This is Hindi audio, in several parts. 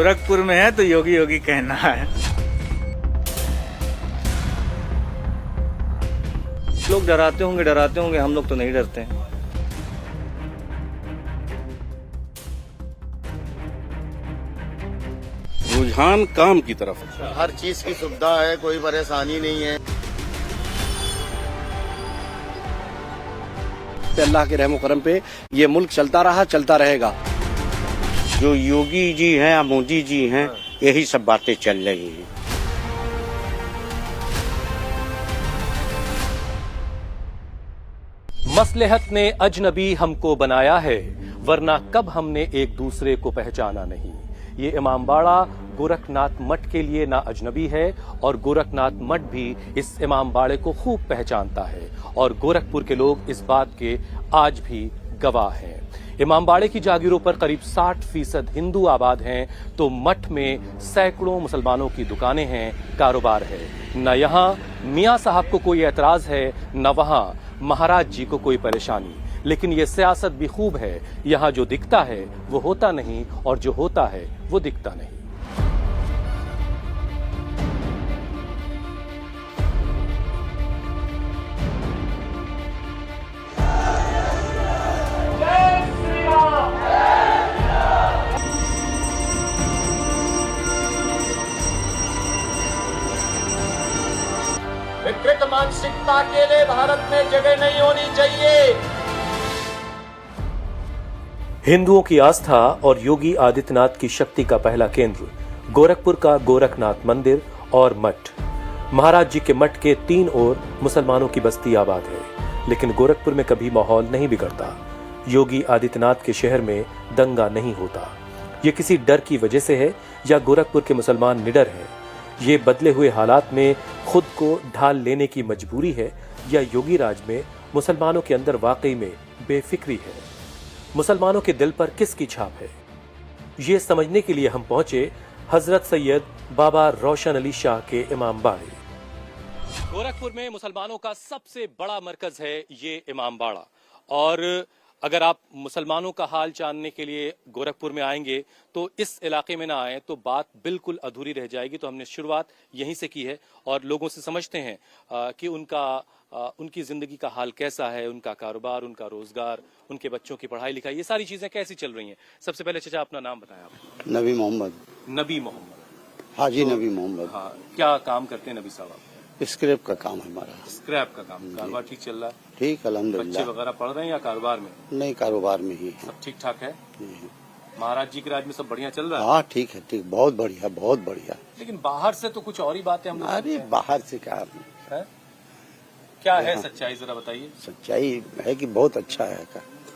गोरखपुर में है तो योगी योगी कहना है। लोग डराते होंगे, हम लोग तो नहीं डरते हैं। रुझान काम की तरफ है। हर चीज की सुविधा है, कोई परेशानी नहीं है। अल्लाह के रहमो करम पे ये मुल्क चलता रहा, चलता रहेगा। जो योगी जी हैं या मोदी जी हैं, यही सब बातें चल रही हैं। मसलहत ने अजनबी हमको बनाया है, वरना कब हमने एक दूसरे को पहचाना नहीं। ये इमामबाड़ा गोरखनाथ मठ के लिए ना अजनबी है और गोरखनाथ मठ भी इस इमामबाड़े को खूब पहचानता है और गोरखपुर के लोग इस बात के आज भी गवाह हैं। इमामबाड़े की जागीरों पर करीब 60% हिंदू आबाद हैं, तो मठ में सैकड़ों मुसलमानों की दुकानें हैं, कारोबार है। न यहाँ मियाँ साहब को कोई एतराज है, न वहाँ महाराज जी को कोई परेशानी। लेकिन ये सियासत भी खूब है, यहाँ जो दिखता है वो होता नहीं और जो होता है वो दिखता नहीं। विकृत मानसिकता के लिए भारत में जगह नहीं होनी चाहिए। हिंदुओं की आस्था और योगी आदित्यनाथ की शक्ति का पहला केंद्र गोरखपुर का गोरखनाथ मंदिर और मठ। महाराज जी के मठ के 3 ओर मुसलमानों की बस्ती आबाद है, लेकिन गोरखपुर में कभी माहौल नहीं बिगड़ता। योगी आदित्यनाथ के शहर में दंगा नहीं होता। ये किसी डर की वजह से है या गोरखपुर के मुसलमान निडर हैं? ये बदले हुए हालात में खुद को ढाल लेने की मजबूरी है या योगी राज में मुसलमानों के अंदर वाकई में बेफिक्री है? मुसलमानों के दिल पर किसकी छाप है? ये समझने के लिए हम पहुंचे हजरत सैयद बाबा रोशन अली शाह के इमामबाड़े। गोरखपुर में मुसलमानों का सबसे बड़ा मरकज है ये इमामबाड़ा, और अगर आप मुसलमानों का हाल जानने के लिए गोरखपुर में आएंगे तो इस इलाके में ना आए तो बात बिल्कुल अधूरी रह जाएगी। तो हमने शुरुआत यहीं से की है और लोगों से समझते हैं कि उनकी जिंदगी का हाल कैसा है, उनका कारोबार, उनका रोजगार, उनके बच्चों की पढ़ाई लिखाई, ये सारी चीजें कैसी चल रही हैं। सबसे पहले चाचा अपना नाम बताएं आप। नबी मोहम्मद। नबी मोहम्मद। हाजी नबी मोहम्मद। हाँ, क्या काम करते हैं नबी साहब? स्क्रैप का काम है हमारा। स्क्रैप का काम। कारोबार ठीक चल रहा है? ठीक, अल्हम्दुलिल्लाह। बच्चे वगैरह पढ़ रहे हैं या कारोबार में? नहीं, कारोबार में ही है। सब ठीक ठाक है? महाराज जी के राज में सब बढ़िया चल रहा है? हाँ ठीक है, ठीक, बहुत बढ़िया, बहुत बढ़िया। लेकिन बाहर से तो कुछ और ही बातें हम लोग अरे बाहर से क्या है? क्या है सच्चाई, जरा बताइए। सच्चाई है कि बहुत अच्छा है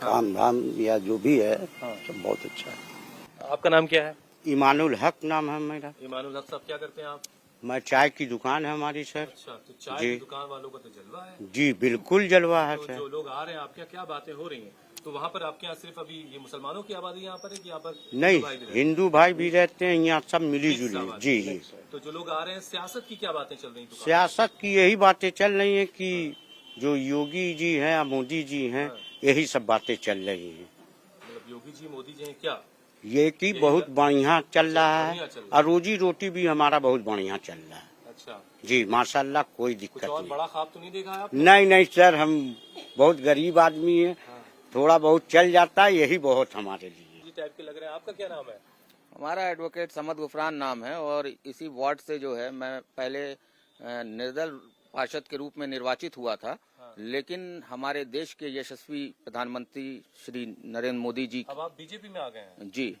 काम धाम या जो भी है सब बहुत अच्छा है। आपका नाम क्या है? ईमानुल हक नाम है मेरा। ईमानुल हक साहब, क्या करते हैं आप? मैं चाय की दुकान है हमारी सर। अच्छा, तो चाय की दुकान वालों का तो जलवा है। जी बिल्कुल जलवा है तो सर। जो लोग आ रहे हैं आपके यहाँ, क्या बातें हो रही हैं? तो वहाँ पर आपके यहाँ सिर्फ अभी ये मुसलमानों की आबादी यहाँ पर है कि यहाँ पर नहीं, हिंदू भाई भी रहते हैं यहाँ, सब मिली जुली। जी जी। तो जो लोग आ रहे हैं, सियासत की क्या बातें चल रही हैं? सियासत की यही बातें चल रही हैं कि जो योगी जी हैं या मोदी जी हैं, यही सब बातें चल रही हैं। मतलब योगी जी मोदी जी हैं क्या? ये की बहुत बढ़िया चल रहा है और रोजी रोटी भी हमारा बहुत बढ़िया चल रहा है। अच्छा जी माशाल्लाह, कोई दिक्कत कुछ और नहीं। बड़ा ख्वाब तो नहीं देखा है आप? नहीं नहीं सर, हम बहुत गरीब आदमी हैं, थोड़ा बहुत चल जाता है, यही बहुत हमारे लिए। टाइप के लग रहे हैं। आपका क्या नाम है? हमारा एडवोकेट समद गुफरान नाम है और इसी वार्ड से जो है मैं पहले निर्दल पार्षद के रूप में निर्वाचित हुआ था। लेकिन हमारे देश के यशस्वी प्रधानमंत्री श्री नरेंद्र मोदी जी। अब आप बीजेपी में आ गए हैं? जी।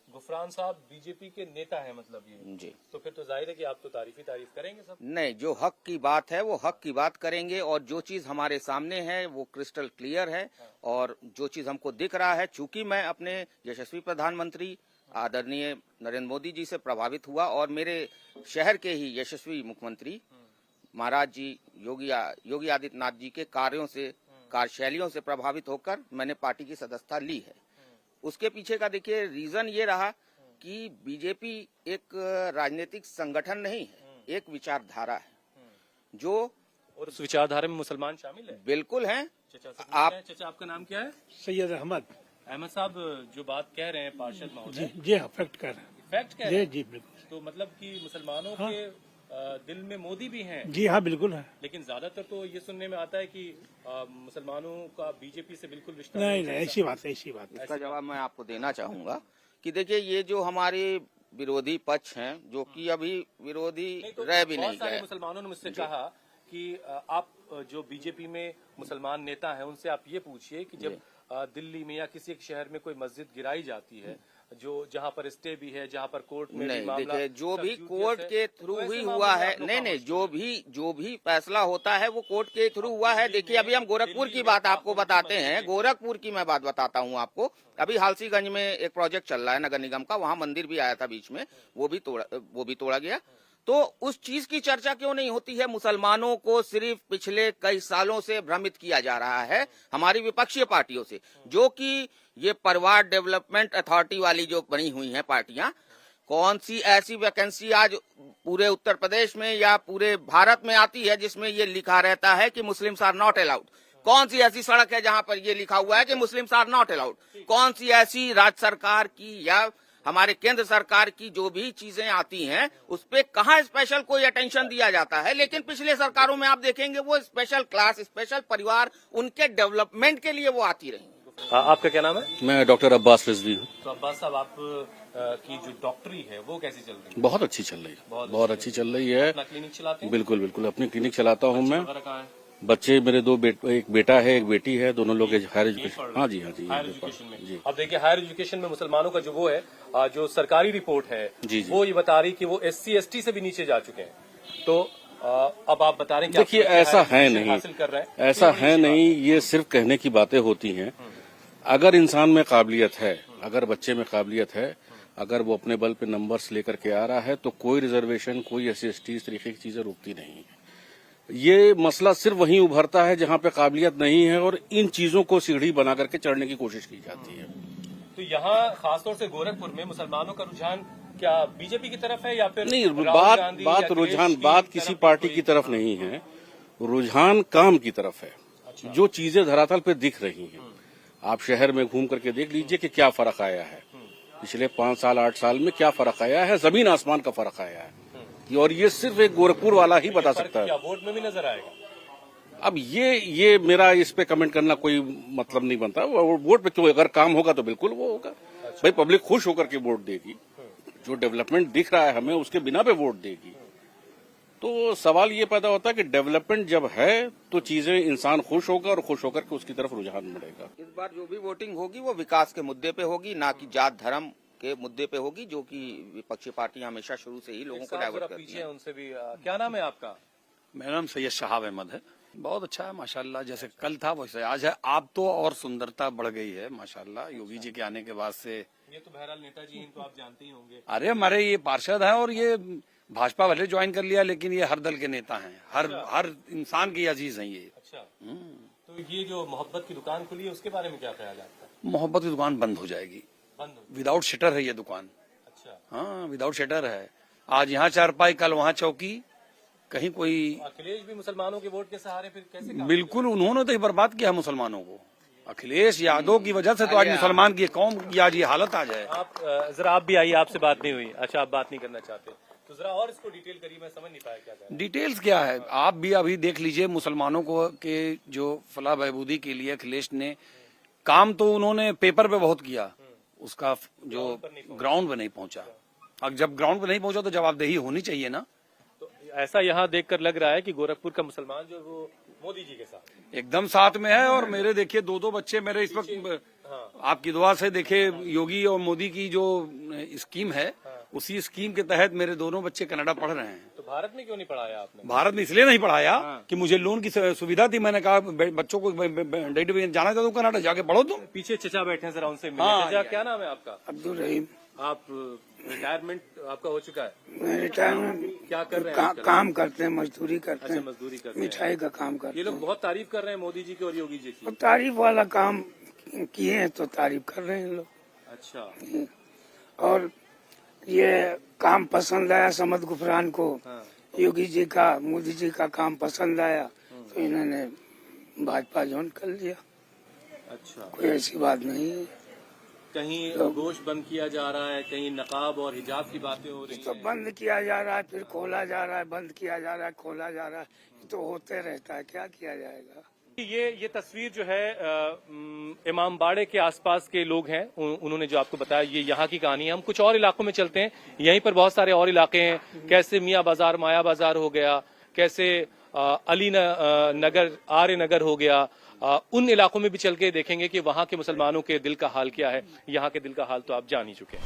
गुफरान साहब बीजेपी के नेता है मतलब ये? जी। तो फिर तो जाहिर है कि आप तो तारीफ करेंगे सब। नहीं, जो हक की बात है वो हक की बात करेंगे और जो चीज हमारे सामने है वो क्रिस्टल क्लियर है। और जो चीज हमको दिख रहा है, चूंकि मैं अपने यशस्वी प्रधानमंत्री आदरणीय नरेंद्र मोदी जी से प्रभावित हुआ और मेरे शहर के ही यशस्वी मुख्यमंत्री महाराज जी योगी आदित्यनाथ जी के कार्यों से, कार्यशैलियों से प्रभावित होकर मैंने पार्टी की सदस्यता ली है। उसके पीछे का देखिए रीजन ये रहा कि बीजेपी एक राजनीतिक संगठन नहीं है, एक विचारधारा है जो, और उस विचारधारा में मुसलमान शामिल है? बिल्कुल हैं। चाचा आपका नाम क्या है? सैयद अहमद। अहमद साहब, जो बात कह रहे हैं पार्षद महोदय, जी हाँ, फैक्ट कर रहे हैं। फैक्ट कह रहे जी हैं। जी बिल्कुल। तो मतलब कि मुसलमानों हाँ। के दिल में मोदी भी हैं, जी हाँ बिल्कुल है। लेकिन ज्यादातर तो ये सुनने में आता है कि मुसलमानों का बीजेपी से बिल्कुल रिश्ता नहीं नहीं ऐसी बात है, ऐसी बात है। इसका जवाब मैं आपको देना चाहूंगा कि देखिए ये जो हमारे विरोधी पक्ष हैं जो कि अभी विरोधी नहीं तो रह भी बहुत नहीं सारे गए। मुसलमानों ने मुझसे कहा कि आप जो बीजेपी में मुसलमान नेता हैं उनसे आप ये पूछिए कि जब दिल्ली में या किसी एक शहर में कोई मस्जिद गिराई जाती है जो जहां पर स्टे भी है, जहां पर कोर्ट में भी नहीं मामला देखिए जो भी subjudice कोर्ट है, के तो थ्रू ऐसे ही मामले हुआ में है, आप लोग नहीं नहीं खामोश जो भी फैसला होता है वो कोर्ट के थ्रू हुआ है। देखिए अभी हम गोरखपुर की बात आपको बताते हैं, गोरखपुर की मैं बात बताता हूँ आपको। अभी हालसीगंज में एक प्रोजेक्ट चल रहा है नगर निगम का, वहां मंदिर भी आया था बीच में, वो भी तोड़ा गया। तो उस चीज की चर्चा क्यों नहीं होती है? मुसलमानों को सिर्फ पिछले कई सालों से भ्रमित किया जा रहा है हमारी विपक्षी पार्टियों से, जो कि ये परिवार डेवलपमेंट अथॉरिटी वाली जो बनी हुई हैं पार्टियां, कौन सी ऐसी वैकेंसी आज पूरे उत्तर प्रदेश में या पूरे भारत में आती है जिसमें ये लिखा रहता है कि मुस्लिम्स आर नॉट अलाउड? कौन सी ऐसी सड़क है जहां पर ये लिखा हुआ है कि मुस्लिम्स आर नॉट अलाउड? कौन सी ऐसी राज्य सरकार की या हमारे केंद्र सरकार की जो भी चीजें आती हैं उस पे कहाँ स्पेशल कोई अटेंशन दिया जाता है? लेकिन पिछले सरकारों में आप देखेंगे वो स्पेशल क्लास, स्पेशल परिवार, उनके डेवलपमेंट के लिए वो आती रही। आपका क्या नाम है? मैं डॉक्टर अब्बास रिजवी हूँ। तो अब्बास साहब आप की जो डॉक्टरी है वो कैसी चल रही है? बहुत अच्छी चल रही है, बहुत अच्छी चल रही है। अपना क्लिनिक चलाते हैं? बिल्कुल बिल्कुल अपनी क्लिनिक चलाता हूँ मैं। वगैरह कहाँ है? बच्चे मेरे एक बेटा है एक बेटी है, दोनों लोग हायर एजुकेशन। हाँ जी हायर एजुकेशन में। जी। अब देखिए हायर एजुकेशन में मुसलमानों का जो वो है जो सरकारी रिपोर्ट है जी, जी। वो ये बता रही कि वो SC ST से भी नीचे जा चुके हैं। तो अब आप बता रहे हैं कि देखिए ऐसा है नहीं, हासिल कर रहे हैं, ऐसा है नहीं, ये सिर्फ कहने की बातें होती हैं। अगर इंसान में काबिलियत है, अगर बच्चे में काबिलियत है, अगर वो अपने बल पे नंबर्स लेकर के आ रहा है तो कोई रिजर्वेशन, कोई SC ST इस तरीके की चीजें रोकती नहीं है। ये मसला सिर्फ वहीं उभरता है जहां पे काबिलियत नहीं है और इन चीजों को सीढ़ी बना करके चढ़ने की कोशिश की जाती है। तो यहाँ खासतौर से गोरखपुर में मुसलमानों का रुझान क्या बीजेपी की तरफ है या फिर नहीं, राहुल गांधी या बात अखिलेश रुझान की बात तरफ किसी में पार्टी कोई- की तरफ नहीं है, रुझान काम की तरफ है। जो चीजें धरातल पे दिख रही हैं, आप शहर में घूम करके देख लीजिए कि क्या फर्क आया है पिछले 5 साल 8 साल में, क्या फर्क आया है, जमीन आसमान का फर्क आया है। और ये सिर्फ एक गोरखपुर वाला ही बता सकता है। क्या वोट में भी नजर आएगा? अब ये मेरा इस पे कमेंट करना कोई मतलब नहीं बनता। वोट पे क्यों, अगर काम होगा तो बिल्कुल वो होगा। भाई पब्लिक खुश होकर के वोट देगी, जो डेवलपमेंट दिख रहा है हमें उसके बिना पे वोट देगी। तो सवाल ये पैदा होता है कि डेवलपमेंट जब है तो चीजें इंसान खुश होगा और खुश होकर के उसकी तरफ रुझान बढ़ेगा। इस बार जो भी वोटिंग होगी वो विकास के मुद्दे पे होगी, ना कि जात धर्म के मुद्दे पे होगी, जो कि विपक्षी पार्टियां हमेशा शुरू से ही लोगों को डाइवर्ट करती पीछे हैं। उनसे भी क्या नाम है आपका? मेरा नाम सैयद शहाब अहमद है। बहुत अच्छा है माशाल्लाह, जैसे कल था वैसे आज है। आप तो और सुंदरता बढ़ गई है माशाल्लाह योगी जी के आने के बाद से। ये तो बहरहाल नेताजी इनको आप जानते ही होंगे। अरे हमारे ये पार्षद है और ये भाजपा भले ज्वाइन कर लिया लेकिन ये हर दल के नेता हैं, हर इंसान की अजीज हैं ये। अच्छा, तो ये जो मोहब्बत की दुकान खुली है उसके बारे में क्या ख्याल है आपका? मोहब्बत की दुकान बंद हो जाएगी, बंद हो? विदाउट शटर है ये दुकान। अच्छा, हाँ विदाउट शटर है। आज यहाँ चारपाई, कल वहाँ चौकी, कहीं कोई। अखिलेश भी मुसलमानों के वोट के सहारे फिर कैसे काम बिल्कुल, उन्होंने तो ही बर्बाद किया मुसलमानों को। अखिलेश यादव की वजह से तो आज मुसलमान की कौम की आज ये हालत आ जाए। आप जरा आप भी आइए, आपसे बात नहीं हुई। अच्छा, आप बात नहीं करना चाहते तो जरा और इसको डिटेल करिए, मैं समझ नहीं पाया क्या कह रहे हैं। डिटेल्स क्या है आप भी अभी देख लीजिए। मुसलमानों को के जो फलाह बहबूदी के लिए अखिलेश ने काम तो उन्होंने पेपर पे बहुत किया, उसका जो ग्राउंड पे नहीं पहुंचा। अब जब ग्राउंड पे नहीं पहुंचा तो जवाबदेही होनी चाहिए ना। तो ऐसा यहाँ देखकर लग रहा है कि गोरखपुर का मुसलमान जो वो मोदी जी के साथ एकदम साथ में है। और मेरे देखिए 2 बच्चे मेरे इस वक्त आपकी दुआ से देखिए, योगी और मोदी की जो स्कीम है उसी स्कीम के तहत मेरे दोनों बच्चे कनाडा पढ़ रहे हैं। तो भारत में क्यों नहीं पढ़ाया आपने? भारत में इसलिए नहीं पढ़ाया कि मुझे लोन की सुविधा थी। मैंने कहा बच्चों को डैडी जाना चाहता हूँ कनाडा, जाके पढ़ो तुम। पीछे चचा बैठे हैं, जरा उनसे मिलिए। हाँ, चचा, क्या नाम है आपका? अब्दुल रहीम। आप रिटायरमेंट आपका हो चुका है? मैं रिटायरमेंट क्या कर रहे हैं? काम करते हैं, मजदूरी करते अच्छा, हैं, मजदूरी करते हैं। मिठाई का काम करते ये हैं। लोग बहुत तारीफ कर रहे हैं मोदी जी की और योगी जी की। और तारीफ वाला काम किए हैं तो तारीफ कर रहे हैं लोग। अच्छा, और ये काम पसंद आया समद गुफरान को, योगी जी का, मोदी जी का काम पसंद आया तो इन्होंने भाजपा ज्वाइन कर लिया। अच्छा, कोई ऐसी बात नहीं है। कहीं गोश्त बंद किया जा रहा है, कहीं नकाब और हिजाब की बातें हो रही तो हैं। बंद किया जा रहा है, फिर खोला जा रहा है, बंद किया जा रहा है, खोला जा रहा है, ये तो होते रहता है, क्या किया जाएगा। ये तस्वीर जो है इमाम बाड़े के आसपास के लोग हैं, उन्होंने जो आपको बताया, ये यहाँ की कहानी है। हम कुछ और इलाकों में चलते हैं, यहीं पर बहुत सारे और इलाके हैं, कैसे मियाँ बाजार माया बाजार हो गया, कैसे अली नगर आर्य नगर हो गया। उन इलाकों में भी चल के देखेंगे कि वहां के मुसलमानों के दिल का हाल क्या है। यहाँ के दिल का हाल तो आप जान ही चुके हैं।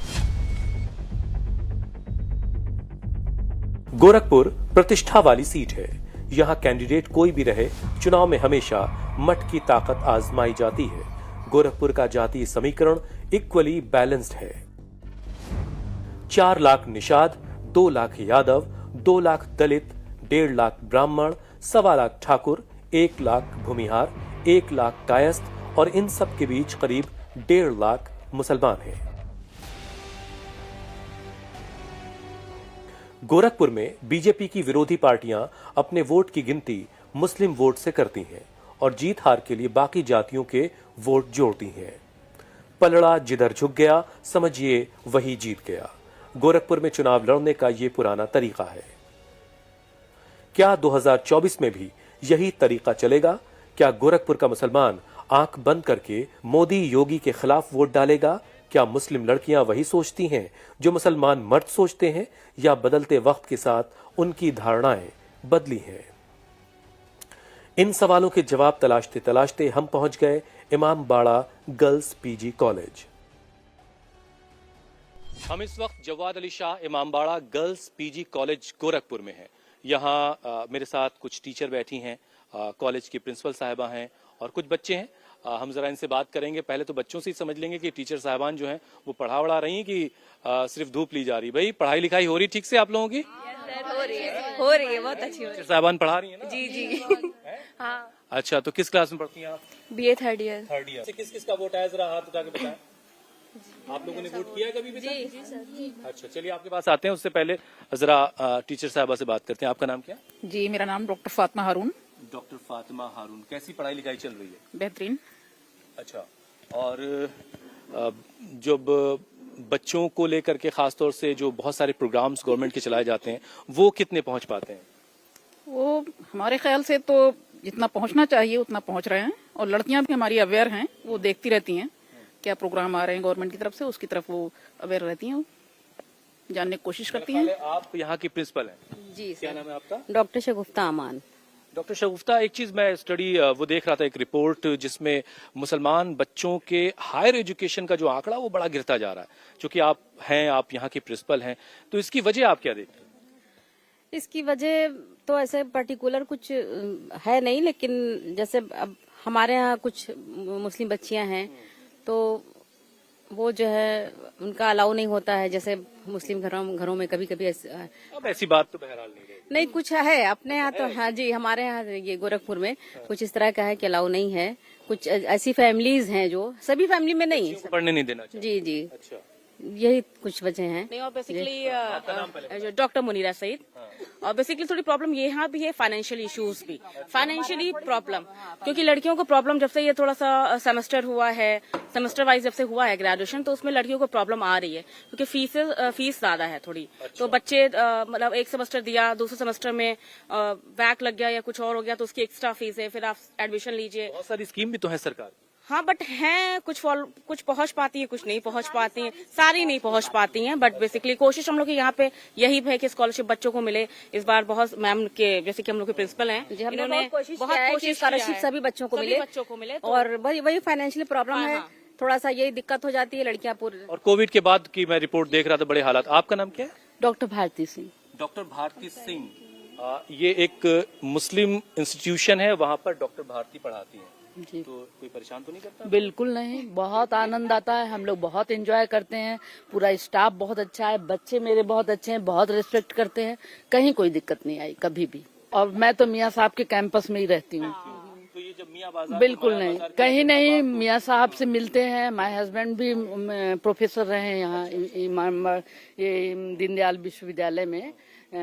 गोरखपुर प्रतिष्ठा वाली सीट है। यहाँ कैंडिडेट कोई भी रहे, चुनाव में हमेशा मठ की ताकत आजमाई जाती है। गोरखपुर का जातीय समीकरण इक्वली बैलेंस्ड है। 4 लाख निषाद, 2 लाख यादव, 2 लाख दलित, 1.5 लाख ब्राह्मण, 1.25 लाख ठाकुर, 1 लाख भूमिहार, 1 लाख कायस्थ और इन सब के बीच करीब 1.5 लाख मुसलमान हैं। गोरखपुर में बीजेपी की विरोधी पार्टियां अपने वोट की गिनती मुस्लिम वोट से करती हैं और जीत हार के लिए बाकी जातियों के वोट जोड़ती हैं। पलड़ा जिधर झुक गया समझिए वही जीत गया। गोरखपुर में चुनाव लड़ने का ये पुराना तरीका है। क्या 2024 में भी यही तरीका चलेगा? क्या गोरखपुर का मुसलमान आंख बंद करके मोदी योगी के खिलाफ वोट डालेगा? क्या मुस्लिम लड़कियां वही सोचती हैं जो मुसलमान मर्द सोचते हैं, या बदलते वक्त के साथ उनकी धारणाएं बदली हैं? इन सवालों के जवाब तलाशते तलाशते हम पहुंच गए इमाम बाड़ा गर्ल्स पीजी कॉलेज। हम इस वक्त जवाद अली शाह इमाम बाड़ा गर्ल्स पीजी कॉलेज गोरखपुर में हैं। यहाँ मेरे साथ कुछ टीचर बैठी हैं, कॉलेज की प्रिंसिपल साहिबा हैं और कुछ बच्चे हैं। हम जरा इनसे बात करेंगे। पहले तो बच्चों से ही समझ लेंगे कि टीचर साहिबान जो हैं वो पढ़ा वढ़ा रही हैं कि सिर्फ धूप ली जा रही। भाई पढ़ाई लिखाई हो रही ठीक से आप लोगों की? हो रही है बहुत अच्छी हो रही टीचर साहिबान पढ़ा रही है ना? है। जी हाँ। अच्छा, तो किस क्लास में पढ़ती हैं आप? BA third year. Third year. किस किस का वोट आया, जरा हाथ उठा के बताएं। आप लोगों ने वोट किया है कभी भी? जी सर। अच्छा, चलिए आपके पास आते हैं। उससे पहले जरा टीचर साहिबा से बात करते हैं। आपका नाम क्या? जी, मेरा नाम डॉक्टर फातिमा हारून। डॉक्टर फातिमा हारून। कैसी पढ़ाई लिखाई चल रही है? बेहतरीन। अच्छा, और जब बच्चों को लेकर के खासतौर से जो बहुत सारे प्रोग्राम्स गवर्नमेंट के चलाए जाते हैं वो कितने पहुंच पाते हैं? वो हमारे ख्याल से तो जितना पहुंचना चाहिए उतना पहुंच रहे हैं, और लड़कियां भी हमारी अवेयर हैं, वो देखती रहती हैं क्या प्रोग्राम आ रहे हैं गवर्नमेंट की तरफ से, उसकी तरफ वो अवेयर रहती हैं, जानने की कोशिश करती हैं। आप यहाँ की प्रिंसिपल हैं? जी क्या नाम है आपका? डॉक्टर शगुफ्ता अमान। डॉक्टर शगुफ्ता, एक चीज मैं स्टडी वो देख रहा था, एक रिपोर्ट जिसमें मुसलमान बच्चों के हायर एजुकेशन का जो आंकड़ा वो बड़ा गिरता जा रहा है। चूंकि आप हैं, आप यहाँ की प्रिंसिपल हैं, तो इसकी वजह आप क्या देखते हैं? इसकी वजह तो ऐसे पर्टिकुलर कुछ है नहीं, लेकिन जैसे अब हमारे यहाँ कुछ मुस्लिम बच्चियां हैं तो वो जो है उनका अलाउ नहीं होता है, जैसे मुस्लिम घरों में कभी कभी अब ऐसी बात तो बहरहाल नहीं कुछ है अपने यहाँ तो। हाँ जी, हमारे यहाँ ये गोरखपुर में कुछ इस तरह का है कि अलाउ नहीं है। कुछ ऐसी फैमिलीज हैं जो सभी फैमिली में नहीं पढ़ने नहीं देना चाहिए। जी जी। अच्छा, यही कुछ वजह हैं। नहीं, और बेसिकली डॉक्टर मुनीरा सईद। और बेसिकली थोड़ी प्रॉब्लम ये यहाँ भी है, फाइनेंशियल इश्यूज भी, फाइनेंशियली प्रॉब्लम, क्योंकि लड़कियों को प्रॉब्लम जब से ये थोड़ा सा सेमेस्टर हुआ है, सेमेस्टर वाइज जब से हुआ है ग्रेजुएशन, तो उसमें लड़कियों को प्रॉब्लम आ रही है क्योंकि फीस ज्यादा है थोड़ी। तो बच्चे मतलब एक सेमेस्टर दिया, दूसरे सेमेस्टर में बैक लग गया या कुछ और हो गया तो उसकी एक्स्ट्रा फीस है, फिर आप एडमिशन लीजिए। बहुत सारी स्कीम भी तो है सरकार। हाँ, बट हैं कुछ पहुंच पाती है, कुछ नहीं पहुंच पाती हैं, सारी नहीं पहुंच पाती हैं। बट बेसिकली कोशिश हम लोग की यहाँ पे यही है कि स्कॉलरशिप बच्चों को मिले। इस बार बहुत मैम के, जैसे कि हम लोग के प्रिंसिपल हैं, इन्होंने बहुत कोशिश स्कॉलरशिप सभी बच्चों को मिले, और वही फाइनेंशियल प्रॉब्लम है, थोड़ा सा यही दिक्कत हो जाती है लड़कियां पूरी। और कोविड के बाद की मैं रिपोर्ट देख रहा था, बड़े हालात। आपका नाम क्या है? डॉक्टर भारती सिंह। डॉक्टर भारती सिंह, ये एक मुस्लिम इंस्टीट्यूशन है, वहाँ पर डॉक्टर भारती पढ़ाती है। जी। तो कोई परेशान तो नहीं करता? बिल्कुल नहीं, बहुत आनंद आता है, हम लोग बहुत एंजॉय करते हैं, पूरा स्टाफ बहुत अच्छा है, बच्चे मेरे बहुत अच्छे हैं, बहुत रिस्पेक्ट करते हैं, कहीं कोई दिक्कत नहीं आई कभी भी। और मैं तो मियाँ साहब के कैंपस में ही रहती हूँ। तो ये जब मियाँ बाजार, बिल्कुल नहीं, कहीं नहीं, मियाँ साहब से मिलते हैं। माय हस्बैंड भी प्रोफेसर रहे हैं यहाँ ये दीनदयाल विश्वविद्यालय में,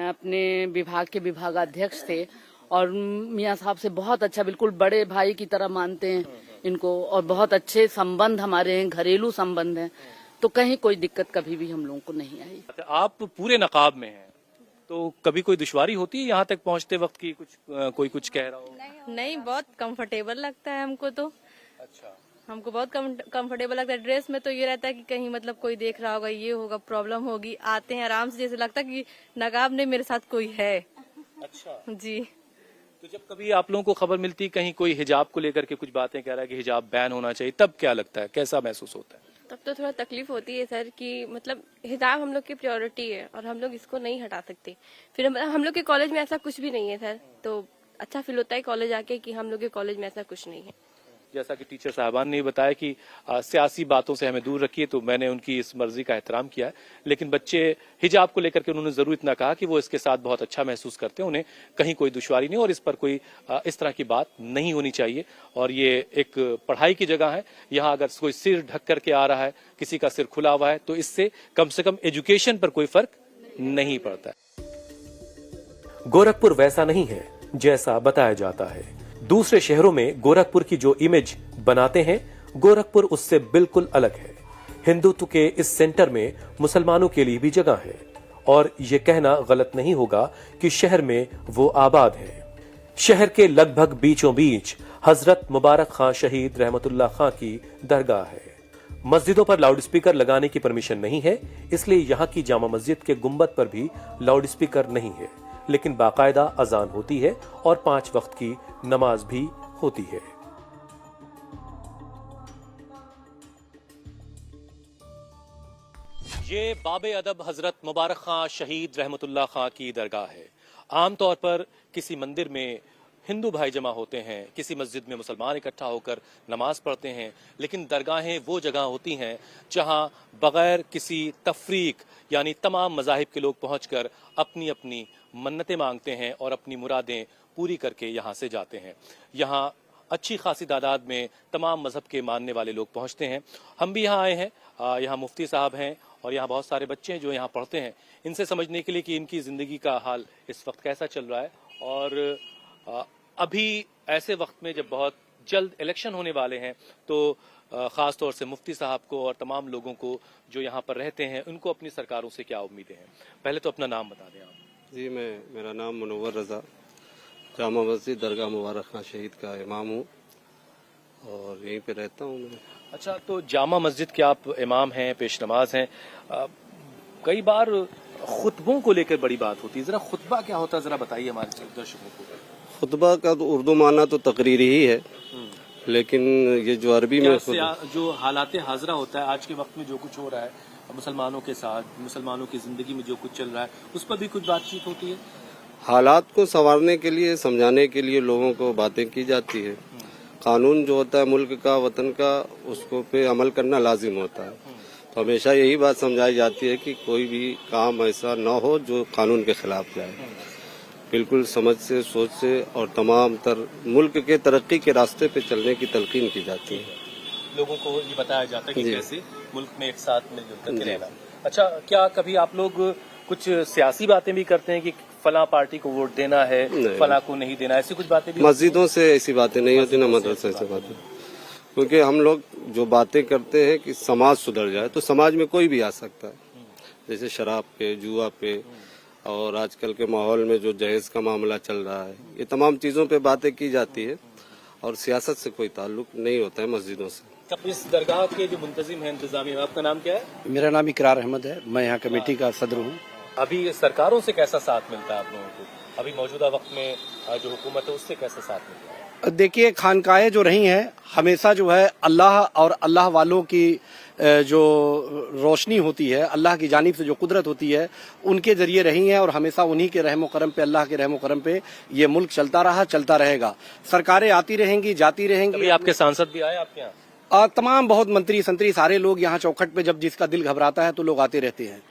अपने विभाग के विभागाध्यक्ष थे, और मियाँ साहब से बहुत अच्छा, बिल्कुल बड़े भाई की तरह मानते हैं इनको, और बहुत अच्छे संबंध हमारे हैं, घरेलू संबंध हैं, तो कहीं कोई दिक्कत कभी भी हम लोगों को नहीं आई। आप पूरे नकाब में हैं, तो कभी कोई दुश्वारी होती है यहाँ तक पहुँचते वक्त की, कोई कुछ कह रहा हो? नहीं, बहुत कंफर्टेबल लगता है हमको तो। अच्छा, हमको बहुत कंफर्टेबल लगता है। ड्रेस में तो ये रहता है कि कहीं मतलब कोई देख रहा होगा, ये होगा, प्रॉब्लम होगी। आते हैं आराम से, जैसे लगता है कि नकाब नहीं, मेरे साथ कोई है। अच्छा जी। तो जब कभी आप लोगों को खबर मिलती है कहीं कोई हिजाब को लेकर के कुछ बातें कह रहा है कि हिजाब बैन होना चाहिए, तब क्या लगता है, कैसा महसूस होता है? तब तो थोड़ा तकलीफ होती है सर कि मतलब हिजाब हम लोग की प्रायोरिटी है और हम लोग इसको नहीं हटा सकते। फिर हम लोग के कॉलेज में ऐसा कुछ भी नहीं है सर, तो अच्छा फील होता है कॉलेज आके कि हम लोग के कॉलेज में ऐसा कुछ नहीं है। जैसा कि टीचर साहबान ने बताया कि सियासी बातों से हमें दूर रखिए, तो मैंने उनकी इस मर्जी का एहतराम किया है, लेकिन बच्चे हिजाब को लेकर के उन्होंने जरूर इतना कहा कि वो इसके साथ बहुत अच्छा महसूस करते हैं, उन्हें कहीं कोई दुश्वारी नहीं और इस पर कोई इस तरह की बात नहीं होनी चाहिए। और ये एक पढ़ाई की जगह है, यहाँ अगर कोई सिर ढक करके आ रहा है, किसी का सिर खुला हुआ है, तो इससे कम से कम एजुकेशन पर कोई फर्क नहीं पड़ता। गोरखपुर वैसा नहीं है जैसा बताया जाता है। दूसरे शहरों में गोरखपुर की जो इमेज बनाते हैं, गोरखपुर उससे बिल्कुल अलग है। हिंदुत्व के इस सेंटर में मुसलमानों के लिए भी जगह है और ये कहना गलत नहीं होगा कि शहर में वो आबाद है। शहर के लगभग बीचों बीच हजरत मुबारक खां शहीद रहमतुल्लाह खां की दरगाह है। मस्जिदों पर लाउडस्पीकर लगाने की परमिशन नहीं है, इसलिए यहाँ की जामा मस्जिद के गुंबद पर भी लाउडस्पीकर नहीं है, लेकिन बाकायदा अजान होती है और 5 वक्त की नमाज भी होती है। ये बाबे अदब हजरत मुबारक खां शहीद रहमतुल्लाह खां की दरगाह है। आमतौर पर किसी मंदिर में हिंदू भाई जमा होते हैं, किसी मस्जिद में मुसलमान इकट्ठा होकर नमाज पढ़ते हैं, लेकिन दरगाहें वो जगह होती हैं जहां बगैर किसी तफरीक यानी तमाम मजाहिब के लोग पहुंचकर अपनी अपनी मन्नतें मांगते हैं और अपनी मुरादें पूरी करके यहाँ से जाते हैं। यहाँ अच्छी खासी तादाद में तमाम मजहब के मानने वाले लोग पहुँचते हैं। हम भी यहाँ आए हैं, यहाँ मुफ्ती साहब हैं और यहाँ बहुत सारे बच्चे हैं जो यहाँ पढ़ते हैं। इनसे समझने के लिए कि इनकी ज़िंदगी का हाल इस वक्त कैसा चल रहा है, और अभी ऐसे वक्त में जब बहुत जल्द इलेक्शन होने वाले हैं, तो ख़ास तौर से मुफ्ती साहब को और तमाम लोगों को जो यहाँ पर रहते हैं, उनको अपनी सरकारों से क्या उम्मीदें हैं। पहले तो अपना नाम बता दें आप। जी, मेरा नाम मुनव्वर रज़ा, जामा मस्जिद दरगाह मुबारक खां शहीद का इमाम हूँ और यहीं पे रहता हूँ मैं। अच्छा, तो जामा मस्जिद के आप इमाम हैं, पेश नमाज हैं। कई बार खुतबों को लेकर बड़ी बात होती है, जरा खुतबा क्या होता है, जरा बताइए हमारे दर्शकों को। खुतबा का तो उर्दू माना तो तकरीरी ही है, लेकिन ये जो अरबी में जो हालात हाजरा होता है आज के वक्त में, जो कुछ हो रहा है मुसलमानों के साथ, मुसलमानों की जिंदगी में जो कुछ चल रहा है, उस पर भी कुछ बातचीत होती है। हालात को संवारने के लिए, समझाने के लिए लोगों को बातें की जाती है। कानून जो होता है मुल्क का, वतन का, उसको पे अमल करना लाजिम होता है। तो हमेशा यही बात समझाई जाती है कि कोई भी काम ऐसा न हो जो कानून के खिलाफ जाए। बिल्कुल समझ से, सोच से और तमाम तर मुल्क के तरक्की के रास्ते पे चलने की तलकीन की जाती है। लोगों को ये बताया जाता है कि कैसे मुल्क में एक साथ मिलजुल कर रहना। अच्छा, क्या कभी आप लोग कुछ सियासी बातें भी करते हैं कि फला पार्टी को वोट देना है, फला को नहीं देना, ऐसी कुछ बातें भी? मस्जिदों से ऐसी बातें नहीं होती, ना मदरसे से बातें, क्योंकि हम लोग जो बातें करते हैं कि समाज सुधर जाए, तो समाज में कोई भी आ सकता है। जैसे शराब पे, जुआ पे और आजकल के माहौल में जो जहेज का मामला चल रहा है, ये तमाम चीजों पे बातें की जाती है और सियासत से कोई ताल्लुक नहीं होता है मस्जिदों से। इस दरगाह के जो मुंतजिम है, इंतजामी, आपका नाम क्या है? मेरा नाम इकरार अहमद है, मैं यहाँ कमेटी का सदर हूँ। अभी सरकारों से कैसा साथ मिलता है आप लोगों को? अभी मौजूदा वक्त में जो हुकूमत है उससे कैसा साथ मिलता है? देखिए, खानकाहें जो रही हैं हमेशा जो है अल्लाह और अल्लाह वालों की जो रोशनी होती है, अल्लाह की जानिब से जो कुदरत होती है, उनके जरिए रही हैं और हमेशा उन्हीं के रहमो करम पे, अल्लाह के रहमो करम पे ये मुल्क चलता रहा, चलता रहेगा। सरकारें आती रहेंगी, जाती रहेंगी। अभी आपके सांसद भी आए आपके यहाँ? तमाम बहुत मंत्री संतरी सारे लोग यहाँ चौखट पे, जब जिसका दिल घबराता है तो लोग आते रहते हैं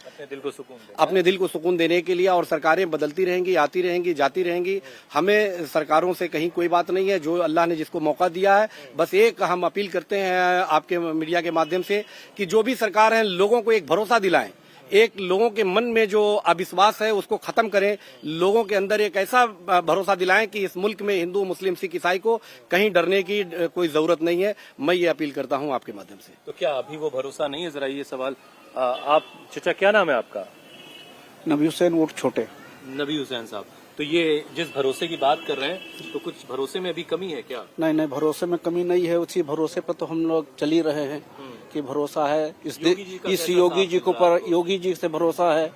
अपने दिल को सुकून देने के लिए। और सरकारें बदलती रहेंगी, आती रहेंगी, जाती रहेंगी। हमें सरकारों से कहीं कोई बात नहीं है। जो अल्लाह ने जिसको मौका दिया है, बस एक हम अपील करते हैं आपके मीडिया के माध्यम से कि जो भी सरकार है, लोगों को एक भरोसा दिलाएं, एक लोगों के मन में जो अविश्वास है उसको खत्म करें, लोगों के अंदर एक ऐसा भरोसा दिलाएं कि इस मुल्क में हिंदू मुस्लिम सिख ईसाई को कहीं डरने की कोई जरूरत नहीं है। मैं ये अपील करता हूं आपके माध्यम से। तो क्या अभी वो भरोसा नहीं है? जरा ये सवाल आप चाचा, क्या नाम है आपका? नबी हुसैन वोट छोटे। नबी हुसैन साहब, तो ये जिस भरोसे की बात कर रहे हैं, तो कुछ भरोसे में अभी कमी है क्या? नहीं, भरोसे में कमी नहीं है, उसी भरोसे पर तो हम लोग चल ही रहे हैं कि भरोसा है इस योगी जी को पर, योगी जी से भरोसा है,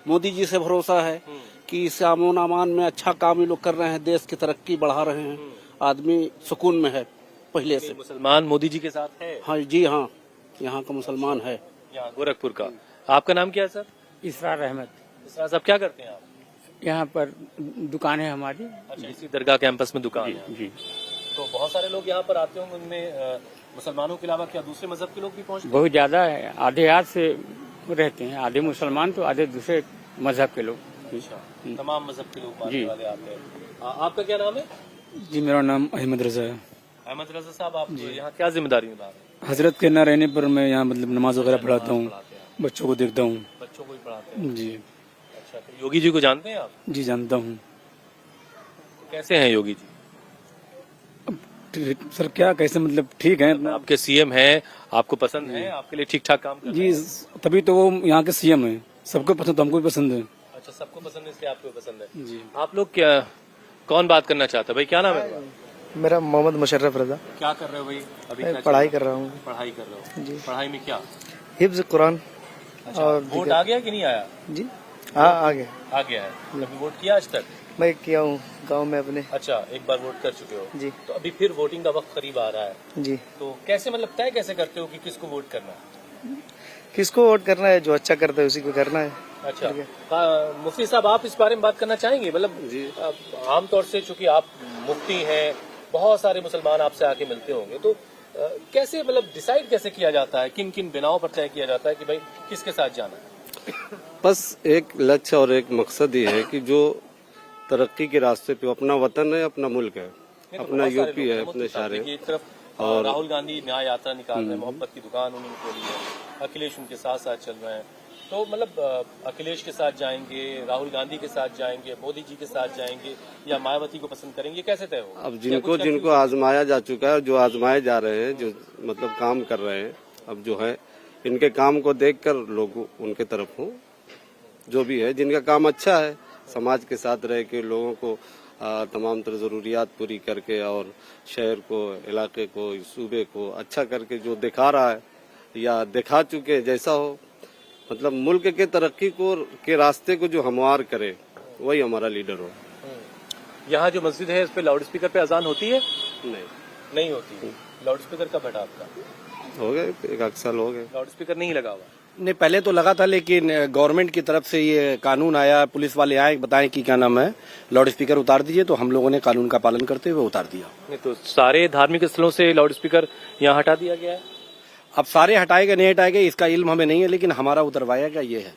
मोदी जी से भरोसा है कि इस अमन अमान में अच्छा काम ये लोग कर रहे हैं, देश की तरक्की बढ़ा रहे हैं, आदमी सुकून में है पहले से। मुसलमान मोदी जी के साथ है? हाँ जी, हाँ, यहाँ का मुसलमान है। यहाँ गोरखपुर का। आपका नाम क्या है सर? इसरार अहमद। इसरार साहब, क्या करते हैं आप? यहाँ पर दुकान है हमारी। अच्छा, इसी दरगाह कैंपस में दुकान है? जी। तो बहुत सारे लोग यहाँ पर आते होंगे, उनमें मुसलमानों के अलावा क्या दूसरे मजहब के लोग भी पहुँचते हैं? बहुत ज्यादा है, आधे हाथ से रहते हैं, आधे मुसलमान तो आधे दूसरे मजहब के लोग। अच्छा, तमाम मजहब के लोग मानने वाले आते हैं। आपका क्या नाम है? जी, मेरा नाम अहमद रजा है। अहमद रजा साहब, आप यहाँ क्या जिम्मेदारी निभा रहे हैं? हजरत के न रहने पर मैं यहाँ मतलब नमाज वगैरह पढ़ाता हूँ, बच्चों को देखता हूँ। बच्चों को भी पढ़ाते हैं? जी। अच्छा, तो योगी जी को जानते हैं आप? जी, जानता हूँ। कैसे हैं योगी जी? सर क्या कैसे, मतलब ठीक है। आपके सीएम हैं, आपको पसंद है, आपके लिए ठीक ठाक काम कर रहे हैं? जी, तभी तो वो यहाँ के सीएम है, सबको पसंद, हमको भी पसंद है। अच्छा, सबको पसंद है इसलिए आपको भी पसंद है। जी। आप लोग क्या, कौन बात करना चाहता है भाई? क्या नाम है? मेरा मोहम्मद मुशर्रफ रजा। क्या कर रहे हो भाई अभी? पढ़ाई कर रहा हूँ। पढ़ाई कर रहे हो? जी। पढ़ाई में क्या? हिफ्ज कुरान। अच्छा, वोट आ गया कि नहीं आया? जी हाँ, आ गया। आ गया है। कभी वोट किया आज तक? मैं किया हूँ गांव में अपने। अच्छा, एक बार वोट कर चुके हो? जी। तो अभी फिर वोटिंग का वक्त करीब आ रहा है। जी। तो कैसे, मतलब तय कैसे करते हो कि किसको वोट करना है? किसको वोट करना है? जो अच्छा करता है उसी को करना है। अच्छा, मुफ्ती साहब, आप इस बारे में बात करना चाहेंगे? मतलब आमतौर से चूंकि आप मुफ्ती हैं, बहुत सारे मुसलमान आपसे आके मिलते होंगे, तो कैसे, मतलब डिसाइड कैसे किया जाता है, किन किन बिनाओं पर तय किया जाता है कि भाई किसके साथ जाना है? बस एक लक्ष्य और एक मकसद ही है कि जो तरक्की के रास्ते पे अपना वतन है, अपना मुल्क है, अपना यूपी है, अपने सारे। एक तरफ और राहुल गांधी न्याय यात्रा निकाल रहे हैं, मोहब्बत की दुकान उन्होंने खोली है, अखिलेश उनके साथ साथ चल रहे हैं, तो मतलब अखिलेश के साथ जाएंगे, राहुल गांधी के साथ जाएंगे, मोदी जी के साथ जाएंगे, या मायावती को पसंद करेंगे, कैसे तय होगा? अब जिनको आजमाया जा चुका है, जो आजमाए जा रहे हैं, जो मतलब काम कर रहे हैं, अब जो है इनके काम को देखकर लोग उनके तरफ हो। जो भी है, जिनका काम अच्छा है, समाज के साथ रह के लोगों को तमाम तरह जरूरियात पूरी करके और शहर को, इलाके को, सूबे को अच्छा करके जो दिखा रहा है या दिखा चुके, जैसा हो, मतलब मुल्क के तरक्की को के रास्ते को जो हमवार करे, वही हमारा लीडर हो। यहाँ जो मस्जिद है, इस पे लाउड स्पीकर पे अजान होती है? नहीं होती। लाउड स्पीकर कब हटा आपका? हो गए, एक साल हो गए लाउड स्पीकर नहीं लगा हुआ। नहीं, पहले तो लगा था, लेकिन गवर्नमेंट की तरफ से ये कानून आया, पुलिस वाले आए, बताएं कि क्या नाम है, लाउड स्पीकर उतार दीजिए, तो हम लोगों ने कानून का पालन करते हुए उतार दिया। नहीं, तो सारे धार्मिक स्थलों से लाउड स्पीकर यहाँ हटा दिया गया है? अब सारे हटाएगा नहीं हटाएगा इसका इल्म हमें नहीं है, लेकिन हमारा उतरवाएगा ये है।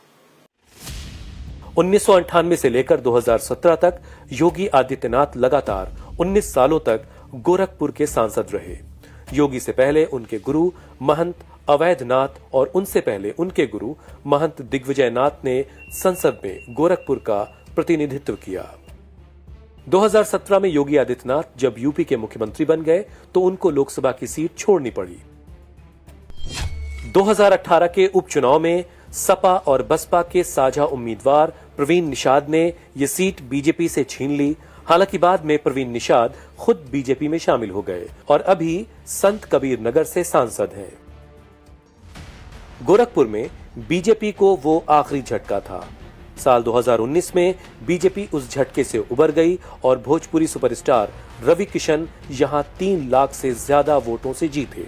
1998 से लेकर 2017 तक योगी आदित्यनाथ लगातार 19 सालों तक गोरखपुर के सांसद रहे। योगी से पहले उनके गुरु महंत अवैधनाथ और उनसे पहले उनके गुरु महंत दिग्विजयनाथ ने संसद में गोरखपुर का प्रतिनिधित्व किया। 2017 में योगी आदित्यनाथ जब यूपी के मुख्यमंत्री बन गए तो उनको लोकसभा की सीट छोड़नी पड़ी। 2018 के उपचुनाव में सपा और बसपा के साझा उम्मीदवार प्रवीण निषाद ने ये सीट बीजेपी से छीन ली। हालांकि बाद में प्रवीण निषाद खुद बीजेपी में शामिल हो गए और अभी संत कबीर नगर से सांसद हैं। गोरखपुर में बीजेपी को वो आखिरी झटका था। साल 2019 में बीजेपी उस झटके से उबर गई और भोजपुरी सुपरस्टार रवि किशन यहां 3 लाख से ज्यादा वोटों से जीते।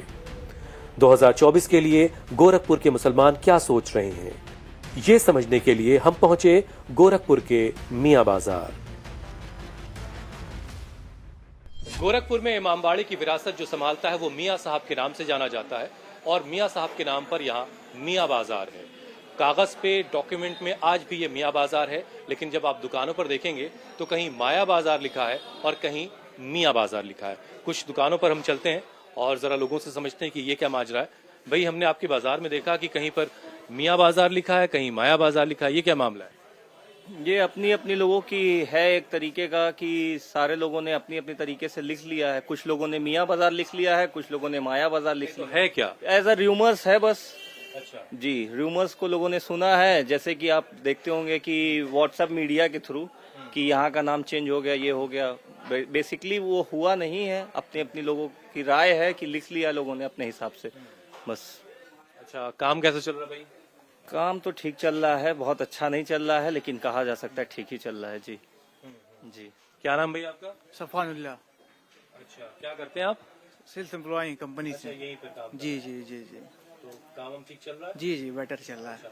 2024 के लिए गोरखपुर के मुसलमान क्या सोच रहे हैं, ये समझने के लिए हम पहुंचे गोरखपुर के मियां बाजार। गोरखपुर में इमामबाड़ी की विरासत जो संभालता है वो मियां साहब के नाम से जाना जाता है और मियां साहब के नाम पर यहाँ मियां बाजार है। कागज पे, डॉक्यूमेंट में आज भी ये मियां बाजार है, लेकिन जब आप दुकानों पर देखेंगे तो कहीं माया बाजार लिखा है और कहीं मियां बाजार लिखा है। कुछ दुकानों पर हम चलते हैं और जरा लोगों से समझते हैं कि ये क्या माजरा है। भाई, हमने आपके बाजार में देखा कि कहीं पर मियाँ बाजार लिखा है, कहीं माया बाजार लिखा है, ये क्या मामला है? ये अपनी अपनी लोगों की है एक तरीके का कि सारे लोगों ने अपनी अपनी तरीके से लिख लिया है। कुछ लोगों ने मियाँ बाजार लिख लिया है, कुछ लोगों ने माया बाजार लिख लिया है। क्या एज अ र्यूमर्स है बस। अच्छा जी, र्यूमर्स को लोगों ने सुना है, जैसे कि आप देखते होंगे कि व्हाट्सएप मीडिया के थ्रू कि यहाँ का नाम चेंज हो गया, ये हो गया। बेसिकली वो हुआ नहीं है, अपनी अपनी लोगों की राय है कि लिख लिया लोगों ने अपने हिसाब से बस। अच्छा, काम कैसा चल रहा है भाई? काम तो ठीक चल रहा है, बहुत अच्छा नहीं चल रहा है, लेकिन कहा जा सकता है ठीक ही चल रहा है। जी जी। क्या नाम भाई आपका? सफानुल्लाह। अच्छा, क्या करते हैं आप? सेल्स एम्प्लॉय कंपनी से। यहीं पे काम? जी जी जी जी। तो काम ठीक चल रहा है? जी जी, बेटर चल रहा है।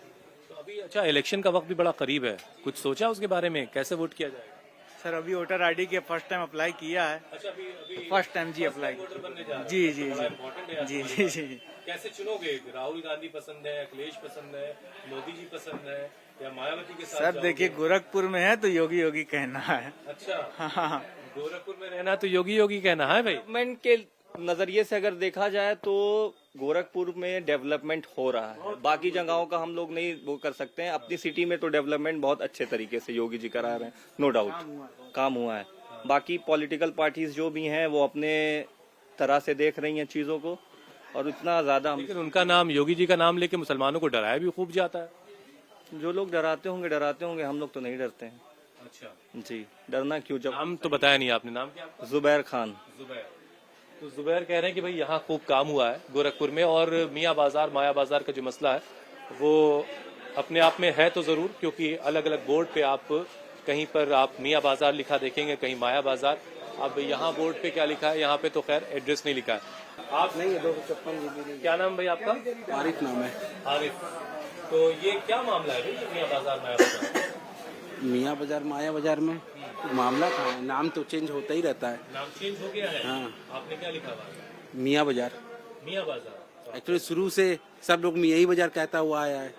तो अभी अच्छा, इलेक्शन का वक्त भी बड़ा करीब है, कुछ सोचा उसके बारे में, कैसे वोट किया जाएगा? सर अभी वोटर आईडी के फर्स्ट टाइम अप्लाई किया है। अच्छा, अभी फर्स्ट टाइम जी अप्लाई। वोटर बनने जा रहे हैं। जी जी बड़ा important है जी आपके जी लिए। जी। कैसे चुनोगे? राहुल गांधी पसंद है, अखिलेश पसंद है, मोदी जी पसंद है, या मायावती के साथ? सर देखिए, गोरखपुर में है तो योगी योगी कहना है। अच्छा, हाँ, गोरखपुर में रहना तो योगी योगी कहना है भाई। डेवलपमेंट के नजरिए से अगर देखा जाए तो गोरखपुर में डेवलपमेंट हो रहा है। बाकी जगहों का हम लोग नहीं वो कर सकते हैं। अपनी सिटी में तो डेवलपमेंट बहुत अच्छे तरीके से योगी जी करा रहे हैं, नो डाउट काम हुआ है। बाकी पॉलिटिकल पार्टीज जो भी हैं वो अपने तरह से देख रही हैं चीजों को, और इतना ज्यादा लेकिन उनका नाम, योगी जी का नाम लेके मुसलमानों को डराया भी खूब जाता है। जो लोग डराते होंगे, हम लोग तो नहीं डरते हैं। अच्छा जी, डरना क्यों? जब नाम तो बताया नहीं आपने, नाम क्या? जुबैर खान। जुबैर। तो जुबैर कह रहे हैं कि भाई यहाँ खूब काम हुआ है गोरखपुर में, और मियाँ बाजार माया बाजार का जो मसला है वो अपने आप में है तो जरूर, क्योंकि अलग अलग बोर्ड पे आप कहीं पर आप मियाँ बाजार लिखा देखेंगे, कहीं माया बाजार। अब यहाँ बोर्ड पे क्या लिखा है? यहाँ पे तो खैर एड्रेस नहीं लिखा है। आप नहीं है 256 क्या नाम भाई आपका? आरिफ नाम है। आरिफ। तो ये क्या मामला है भाई मियाँ बाजार माया बाजार? मियाँ बाजार माया बाजार में मामला कहाँ है? नाम तो चेंज होता ही रहता है। नाम चेंज हो गया है? हाँ। आपने क्या लिखा हुआ? मियाँ बाजार। मियाँ बाजार। एक्चुअली शुरू से सब लोग मियाँ ही बाजार कहता हुआ आया है,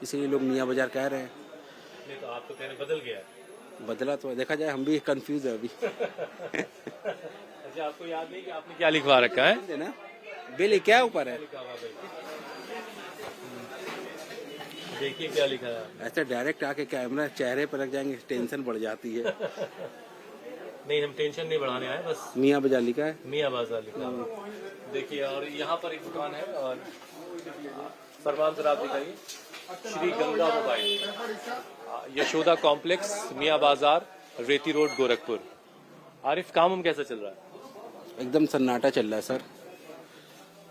इसलिए लोग मियाँ बाजार कह रहे हैं। नहीं तो आप तो कह रहे बदल गया। बदला तो देखा जाए, हम भी कंफ्यूज है अभी। अच्छा, आपको याद नहीं कि आपने क्या लिखवा रखा है ना? बिल क्या ऊपर है? देखिए क्या लिखा है। ऐसे डायरेक्ट आके कैमरा चेहरे पर रख जाएंगे, टेंशन बढ़ जाती है। नहीं, हम टेंशन नहीं बढ़ाने आए, बस मियाँ बाजार लिखा है। मियाँ बाजार लिखा है। देखिए, और यहाँ पर एक दुकान है, और फरमान जरा आप दिखाइए। श्री गंगा मोबाइल, यशोदा कॉम्प्लेक्स, मियाँ बाजार, रेती रोड, गोरखपुर। आरिफ, काम कैसा चल रहा है? एकदम सन्नाटा चल रहा है सर।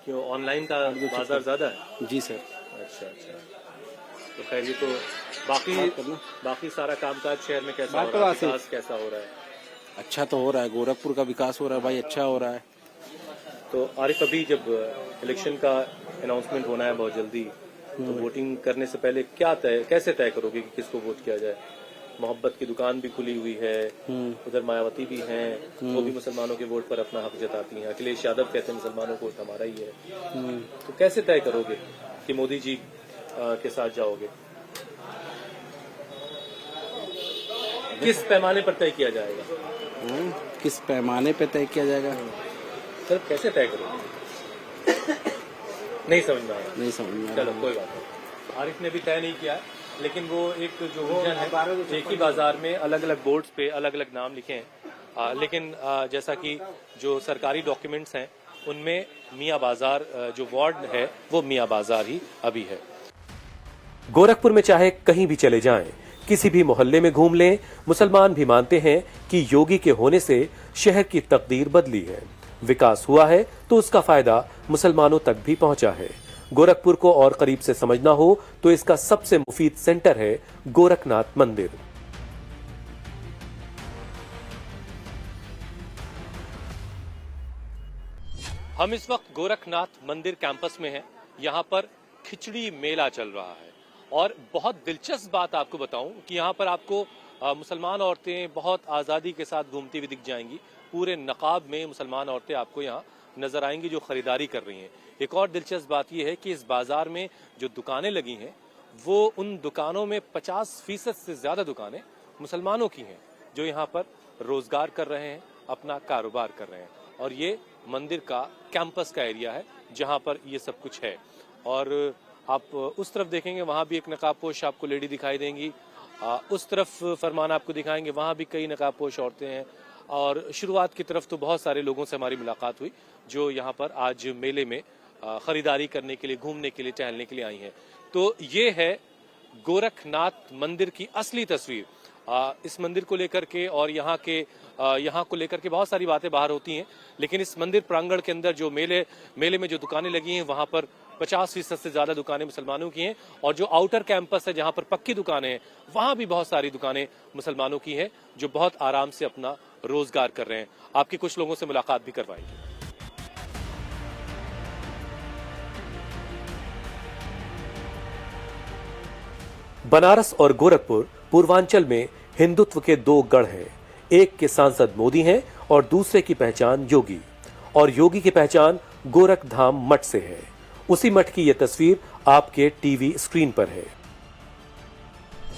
क्यों, ऑनलाइन का बाजार ज्यादा है? जी सर। अच्छा अच्छा, तो खैर ये तो बाकी सारा कामकाज शहर में कैसा हो रहा है? विकास कैसा हो रहा है? अच्छा तो हो रहा है, गोरखपुर का विकास हो रहा है भाई, अच्छा हो रहा है। तो आरिफ, अभी जब इलेक्शन का अनाउंसमेंट होना है बहुत जल्दी, तो वोटिंग करने से पहले कैसे तय करोगे कि किसको वोट किया जाए? मोहब्बत की दुकान भी खुली हुई है, उधर मायावती भी हैं, वो भी मुसलमानों के वोट पर अपना हक जताती हैं। अखिलेश यादव कहते हैं मुसलमानों को वोट हमारा ही है। तो कैसे तय करोगे कि मोदी जी के साथ जाओगे? किस पैमाने पर तय किया जाएगा? किस पैमाने पे तय किया जाएगा सर, कैसे तय करोगे? नहीं समझ में आ रहा। नहीं समझ में। चलो कोई बात नहीं। आरिफ ने भी तय नहीं किया, लेकिन वो एक जो विजन है, एक ही बाजार में अलग अलग बोर्ड्स पे अलग अलग नाम लिखे हैं, लेकिन जैसा कि जो सरकारी डॉक्यूमेंट्स हैं उनमें मियाँ बाजार जो वार्ड है वो मियाँ बाजार ही अभी है। गोरखपुर में चाहे कहीं भी चले जाएं, किसी भी मोहल्ले में घूम लें, मुसलमान भी मानते हैं कि योगी के होने से शहर की तकदीर बदली है, विकास हुआ है, तो उसका फायदा मुसलमानों तक भी पहुंचा है। गोरखपुर को और करीब से समझना हो तो इसका सबसे मुफीद सेंटर है गोरखनाथ मंदिर। हम इस वक्त गोरखनाथ मंदिर कैंपस में हैं। यहाँ पर खिचड़ी मेला चल रहा है, और बहुत दिलचस्प बात आपको बताऊं कि यहाँ पर आपको मुसलमान औरतें बहुत आज़ादी के साथ घूमती हुई दिख जाएंगी। पूरे नकाब में मुसलमान औरतें आपको यहाँ नजर आएंगी जो खरीदारी कर रही हैं। एक और दिलचस्प बात यह है कि इस बाजार में जो दुकानें लगी हैं वो उन दुकानों में 50% से ज्यादा दुकानें मुसलमानों की हैं जो यहाँ पर रोजगार कर रहे हैं, अपना कारोबार कर रहे हैं। और ये मंदिर का कैंपस का एरिया है जहाँ पर ये सब कुछ है। और आप उस तरफ देखेंगे वहां भी एक नकाबपोश आपको लेडी दिखाई देंगी, उस तरफ फरमान आपको दिखाएंगे वहां भी कई नकाबपोश औरतें हैं। और शुरुआत की तरफ तो बहुत सारे लोगों से हमारी मुलाकात हुई जो यहाँ पर आज मेले में खरीदारी करने के लिए, घूमने के लिए, टहलने के लिए आई हैं। तो ये है गोरखनाथ मंदिर की असली तस्वीर। इस मंदिर को लेकर के और यहाँ को लेकर के बहुत सारी बातें बाहर होती हैं, लेकिन इस मंदिर प्रांगण के अंदर जो मेले में जो दुकानें लगी हैं वहां पर 50% से ज्यादा दुकानें मुसलमानों की हैं, और जो आउटर कैंपस है जहां पर पक्की दुकानें हैं वहां भी बहुत सारी दुकानें मुसलमानों की हैं जो बहुत आराम से अपना रोजगार कर रहे हैं। आपकी कुछ लोगों से मुलाकात भी करवाएंगे। बनारस और गोरखपुर पूर्वांचल में हिंदुत्व के दो गढ़ हैं। एक के सांसद मोदी हैं और दूसरे की पहचान योगी, और योगी की पहचान गोरखधाम मठ से है। उसी मठ की यह तस्वीर आपके टीवी स्क्रीन पर है।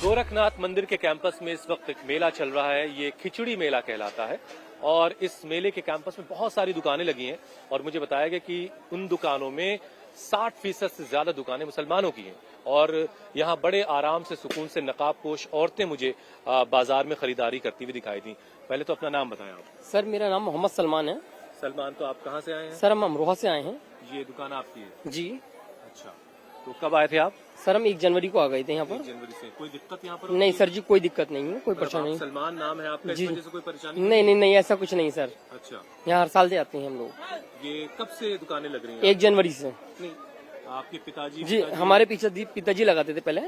गोरखनाथ मंदिर के कैंपस में इस वक्त एक मेला चल रहा है, ये खिचड़ी मेला कहलाता है, और इस मेले के कैंपस में बहुत सारी दुकानें लगी हैं और मुझे बताया गया कि उन दुकानों में 60% से ज्यादा दुकानें मुसलमानों की हैं, और यहाँ बड़े आराम से सुकून से नकाबपोश औरतें मुझे बाजार में खरीदारी करती हुई दिखाई दी। पहले तो अपना नाम बताएं आप। सर मेरा नाम मोहम्मद सलमान है। सलमान, तो आप कहाँ से आए हैं? सर हम अमरोहा से आए हैं। ये दुकान आपकी है? जी। अच्छा, तो कब आए थे आप? सर हम 1 जनवरी को आ गए थे यहाँ पर। 1 जनवरी से कोई दिक्कत यहाँ पर? नहीं सर जी, कोई दिक्कत नहीं है, कोई परेशानी नहीं। सलमान नाम है आपका, इस वजह से कोई परेशानी? नहीं, ऐसा कुछ नहीं सर। अच्छा, यहाँ हर साल से आते हैं हम लोग। ये कब से दुकानें लग रही हैं? 1 जनवरी से। नहीं, आपके पिताजी? जी, हमारे पिताजी लगाते थे पहले।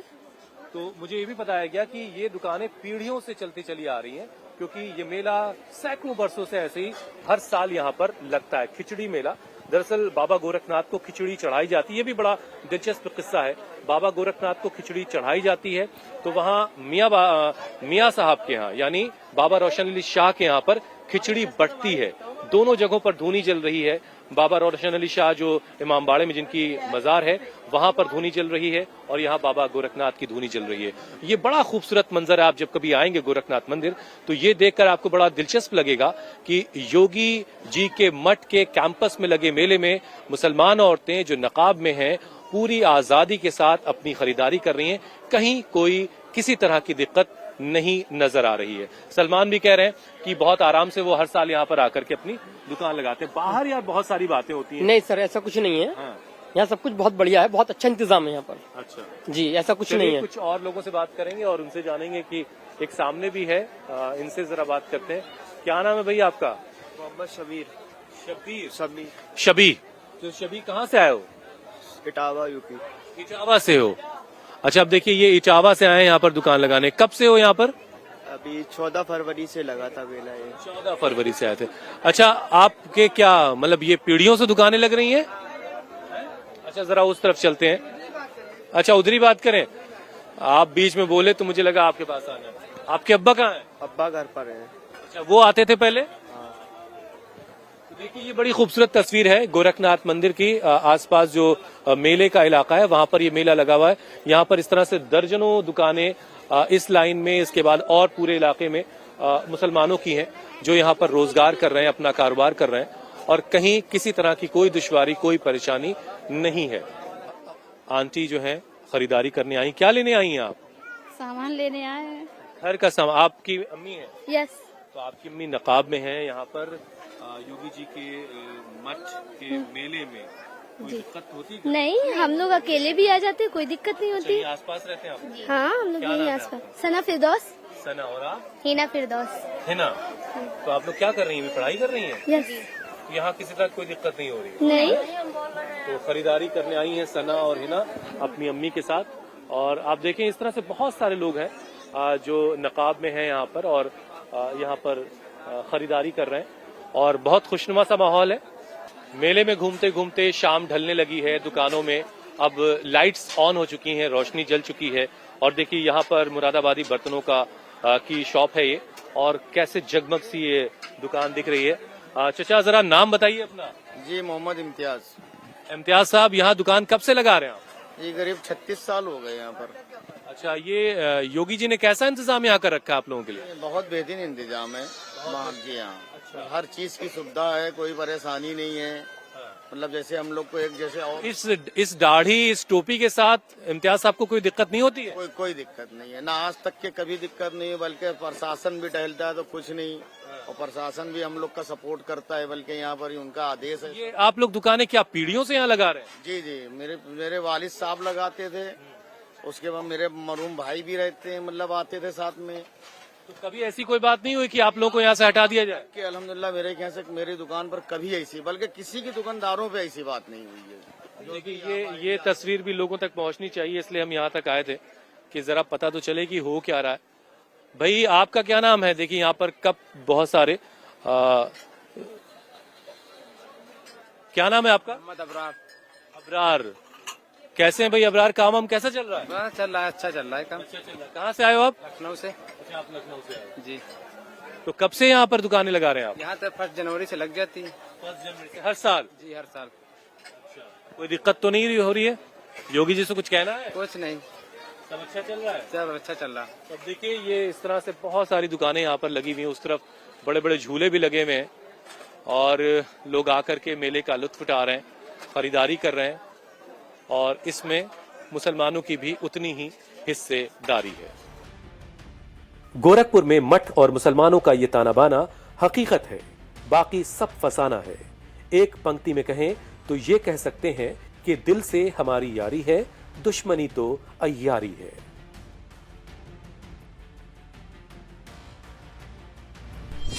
तो मुझे ये भी बताया गया कि ये दुकानें पीढ़ियों से चलती चली आ रही हैं, क्योंकि ये मेला सैकड़ों वर्षों से ऐसे ही हर साल यहाँ पर लगता है, खिचड़ी मेला। दरअसल बाबा गोरखनाथ को खिचड़ी चढ़ाई जाती है, ये भी बड़ा दिलचस्प किस्सा है। बाबा गोरखनाथ को खिचड़ी चढ़ाई जाती है तो वहाँ मियाँ साहब के यहाँ यानी बाबा रोशन अली शाह के यहाँ पर खिचड़ी बटती है। दोनों जगहों पर धूनी जल रही है। बाबा रोशन अली शाह जो इमामबाड़े में जिनकी मजार है वहां पर धूनी जल रही है, और यहाँ बाबा गोरखनाथ की धूनी जल रही है। ये बड़ा खूबसूरत मंजर है। आप जब कभी आएंगे गोरखनाथ मंदिर तो ये देखकर आपको बड़ा दिलचस्प लगेगा कि योगी जी के मठ के कैंपस में लगे मेले में मुसलमान औरतें जो नकाब में हैं पूरी आजादी के साथ अपनी खरीदारी कर रही हैं। कहीं कोई किसी तरह की दिक्कत नहीं नजर आ रही है। सलमान भी कह रहे हैं कि बहुत आराम से वो हर साल यहाँ पर आकर के अपनी दुकान लगाते हैं। बाहर यार बहुत सारी बातें होती हैं। नहीं सर, ऐसा कुछ नहीं है। हाँ। यहाँ सब कुछ बहुत बढ़िया है, बहुत अच्छा इंतजाम है यहाँ पर। अच्छा जी, ऐसा कुछ नहीं है। कुछ और लोगों से बात करेंगे और उनसे जानेंगे कि एक सामने भी है, इनसे जरा बात करते हैं। क्या नाम है भैया आपका? मोहम्मद शबीर। शबीर, तो शबीर कहाँ से आए हो? इटावा यूपी। इटावा से हो? अच्छा, अब देखिए ये इटावा से आए हैं यहाँ पर दुकान लगाने। कब से हो यहाँ पर? अभी 14 फरवरी से लगा था मेला ये। 14 फरवरी से आए थे। अच्छा, आपके क्या मतलब ये पीढ़ियों से दुकानें लग रही हैं? अच्छा, जरा उस तरफ चलते हैं। अच्छा, उधर ही बात करें। आप बीच में बोले तो मुझे लगा आपके पास आना है। आपके अब्बा कहाँ हैं? अब्बा घर पर है। अच्छा, वो आते थे पहले? तो देखिए ये बड़ी खूबसूरत तस्वीर है गोरखनाथ मंदिर की। आसपास जो मेले का इलाका है वहां पर ये मेला लगा हुआ है। यहाँ पर इस तरह से दर्जनों दुकानें इस लाइन में, इसके बाद और पूरे इलाके में मुसलमानों की हैं जो यहाँ पर रोजगार कर रहे हैं, अपना कारोबार कर रहे हैं, और कहीं किसी तरह की कोई दुश्वारी, कोई परेशानी नहीं है। आंटी जो है खरीदारी करने आई। क्या लेने आई हैं आप? सामान लेने आए हैं। घर का सामान। आपकी अम्मी है? यस। तो आपकी अम्मी नकाब में है। यहाँ पर योगी जी के मठ के मेले में कोई दिक्कत होती है? नहीं, हम लोग अकेले भी आ जाते, कोई दिक्कत नहीं होती। आसपास रहते हैं आप? हाँ, हम लोग यहीं आसपास। सना फिरदौस। सना, और आप? हिना फिरदौस। हिना। तो आप लोग क्या कर रही हैं? पढ़ाई कर रही हैं? यस। यहाँ किसी तरह कोई दिक्कत नहीं हो रही? नहीं। तो खरीदारी करने आई हैं सना और हिना अपनी अम्मी के साथ। और आप देखें इस तरह से बहुत सारे लोग हैं जो नकाब में हैं यहाँ पर, और यहाँ पर खरीदारी कर रहे हैं, और बहुत खुशनुमा सा माहौल है। मेले में घूमते घूमते शाम ढलने लगी है। दुकानों में अब लाइट्स ऑन हो चुकी हैं, रोशनी जल चुकी है, और देखिए यहाँ पर मुरादाबादी बर्तनों की शॉप है ये, और कैसे जगमग सी ये दुकान दिख रही है। चचा जरा नाम बताइए अपना। जी, मोहम्मद इम्तियाज। इम्तियाज साहब, यहाँ दुकान कब से लगा रहे हैं आप? ये करीब 36 साल हो गए यहाँ पर। अच्छा, ये योगी जी ने कैसा इंतजाम यहाँ कर रखा है आप लोगों के लिए? बहुत बेहतरीन इंतजाम है जी। हाँ, हर चीज की सुविधा है, कोई परेशानी नहीं है। मतलब जैसे हम लोग को एक जैसे और इस दाढ़ी, इस टोपी के साथ इम्तियाज साहब को कोई दिक्कत नहीं होती है? कोई दिक्कत नहीं है ना, आज तक के कभी दिक्कत नहीं है, बल्कि प्रशासन भी टहलता है तो कुछ नहीं, और प्रशासन भी हम लोग का सपोर्ट करता है, बल्कि यहाँ पर ही उनका आदेश है। ये आप लोग दुकानें क्या पीढ़ियों से यहाँ लगा रहे हैं? जी जी, मेरे वालिद साहब लगाते थे, उसके बाद मेरे मरूम भाई भी रहते हैं, मतलब आते थे साथ में। तो कभी ऐसी कोई बात नहीं हुई कि आप लोगों को यहाँ से हटा दिया जाए? कि अल्हम्दुलिल्लाह मेरे ख्याल से मेरी दुकान पर कभी ऐसी, बल्कि किसी की दुकानदारों पे ऐसी बात नहीं हुई है। देखिए ये तस्वीर भी लोगों तक पहुंचनी चाहिए, इसलिए हम यहाँ तक आए थे कि जरा पता तो चले कि हो क्या रहा है। भाई आपका क्या नाम है? देखिए यहाँ पर कप बहुत सारे क्या नाम है आपका? अबरार। अबरार, कैसे हैं भाई अबरार? काम हम कैसा चल रहा है? चल रहा है, अच्छा चल रहा है काम। अच्छा चल रहा है। कहाँ से आए हो आप? लखनऊ से। अच्छा, आप लखनऊ से आए जी। तो कब से यहाँ पर दुकानें लगा रहे हैं आप? यहाँ तक 1 जनवरी से लग जाती है। 1 जनवरी से हर साल? जी हर साल। कोई दिक्कत तो नहीं हो रही है? योगी जी से कुछ कहना है? कुछ नहीं, सब अच्छा चल रहा है? सब अच्छा चल रहा है। अब देखिए ये इस तरह से बहुत सारी दुकानें यहाँ पर लगी हुई हैं, उस तरफ बड़े बड़े झूले भी लगे हुए हैं और लोग आकर के मेले का लुत्फ उठा रहे हैं, खरीदारी कर रहे हैं और इसमें मुसलमानों की भी उतनी ही हिस्सेदारी है। गोरखपुर में मठ और मुसलमानों का ये ताना बाना हकीकत है, बाकी सब फसाना है। एक पंक्ति में कहें तो ये कह सकते हैं कि दिल से हमारी यारी है, दुश्मनी तो अय्यारी है।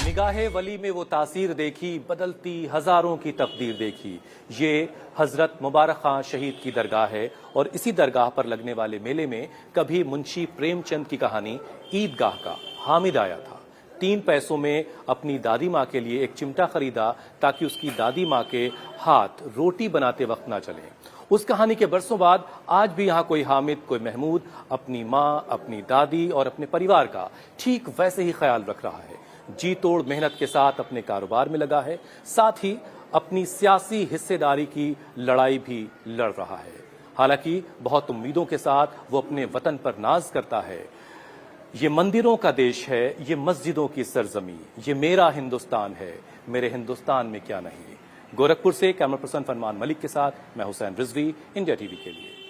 निगाहे वली में वो तासीर देखी, बदलती हजारों की तकदीर देखी। ये हजरत मुबारक खां शहीद की दरगाह है और इसी दरगाह पर लगने वाले मेले में कभी मुंशी प्रेमचंद की कहानी ईदगाह का हामिद आया था। 3 पैसों में अपनी दादी माँ के लिए एक चिमटा खरीदा ताकि उसकी दादी माँ के हाथ रोटी बनाते वक्त ना चले। उस कहानी के बरसों बाद आज भी यहाँ कोई हामिद, कोई महमूद अपनी माँ, अपनी दादी और अपने परिवार का ठीक वैसे ही ख्याल रख रहा है। जी तोड़ मेहनत के साथ अपने कारोबार में लगा है, साथ ही अपनी सियासी हिस्सेदारी की लड़ाई भी लड़ रहा है। हालांकि बहुत उम्मीदों के साथ वो अपने वतन पर नाज करता है। ये मंदिरों का देश है, ये मस्जिदों की सरजमी, ये मेरा हिंदुस्तान है, मेरे हिंदुस्तान में क्या नहीं। गोरखपुर से कैमरा पर्सन फरमान मलिक के साथ मैं हुसैन रिजवी, इंडिया टीवी के लिए।